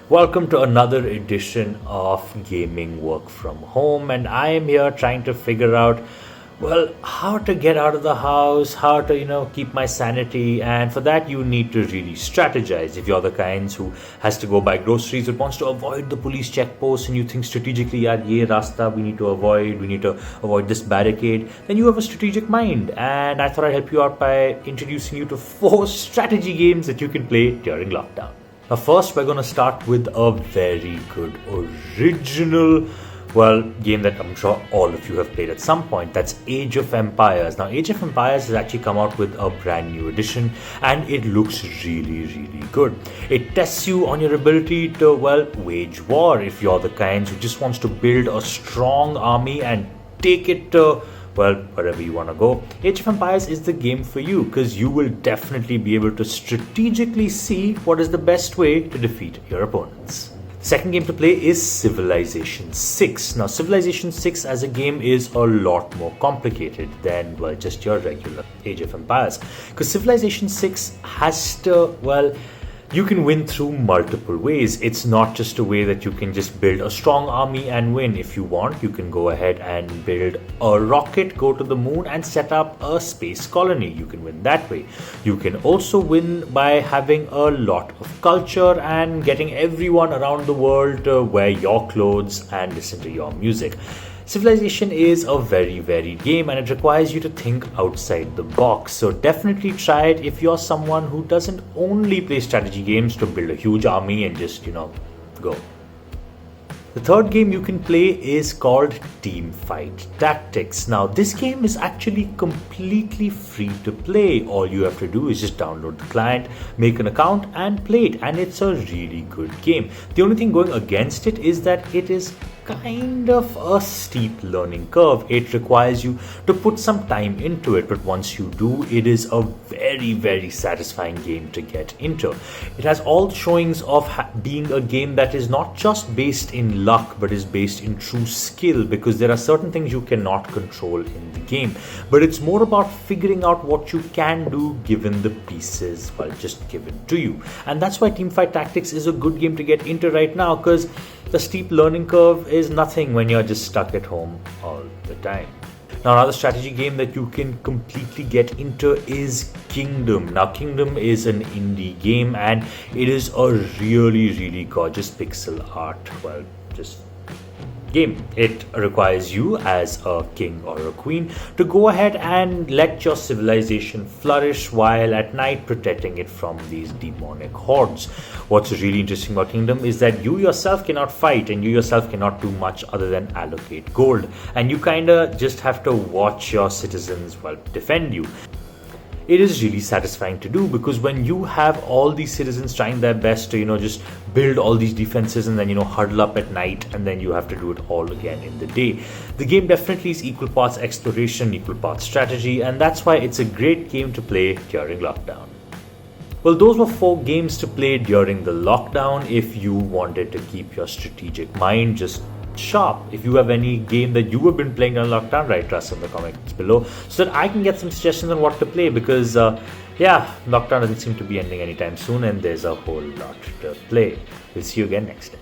Welcome to another edition of Gaming Work from Home, and I am here trying to figure out, how to get out of the house, how to, keep my sanity, and for that you need to really strategize. If you're the kinds who has to go buy groceries, but wants to avoid the police checkposts, and you think strategically, yaar, ye rasta we need to avoid this barricade, then you have a strategic mind, and I thought I'd help you out by introducing you to 4 strategy games that you can play during lockdown. Now, first, we're going to start with a very good original, game that I'm sure all of you have played at some point. That's Age of Empires. Now, Age of Empires has actually come out with a brand new edition, and it looks really, really good. It tests you on your ability to, wage war. If you're the kinds who just wants to build a strong army and take it to wherever you want to go, Age of Empires is the game for you because you will definitely be able to strategically see what is the best way to defeat your opponents. The second game to play is Civilization 6. Now, Civilization 6 as a game is a lot more complicated than, just your regular Age of Empires. Because Civilization 6 has to, you can win through multiple ways. It's not just a way that you can just build a strong army and win. If you want, you can go ahead and build a rocket, go to the moon, and set up a space colony. You can win that way. You can also win by having a lot of culture and getting everyone around the world to wear your clothes and listen to your music. Civilization is a very varied game and it requires you to think outside the box. So definitely try it if you're someone who doesn't only play strategy games to build a huge army and just, go. The third game you can play is called Teamfight Tactics. Now, this game is actually completely free to play. All you have to do is just download the client, make an account, and play it. And it's a really good game. The only thing going against it is that it is kind of a steep learning curve. It requires you to put some time into it, but once you do, it is a very, very satisfying game to get into. It has all showings of being a game that is not just based in luck, but is based in true skill, because there are certain things you cannot control in the game, but it's more about figuring out what you can do given the pieces, just given to you. And that's why Teamfight Tactics is a good game to get into right now, because the steep learning curve is nothing when you're just stuck at home all the time. Now, another strategy game that you can completely get into is Kingdom. Now, Kingdom is an indie game and it is a really, really gorgeous pixel art, game. It requires you as a king or a queen to go ahead and let your civilization flourish while at night protecting it from these demonic hordes. What's really interesting about Kingdom is that you yourself cannot fight and you yourself cannot do much other than allocate gold, and you kinda just have to watch your citizens defend you. It is really satisfying to do because when you have all these citizens trying their best to, just build all these defenses and then, huddle up at night and then you have to do it all again in the day. The game definitely is equal parts exploration, equal parts strategy, and that's why it's a great game to play during lockdown. Well, those were 4 games to play during the lockdown. If you wanted to keep your strategic mind just sharp, if you have any game that you have been playing on lockdown, write us in the comments below so that I can get some suggestions on what to play, because lockdown doesn't seem to be ending anytime soon and there's a whole lot to play. We'll see you again next time.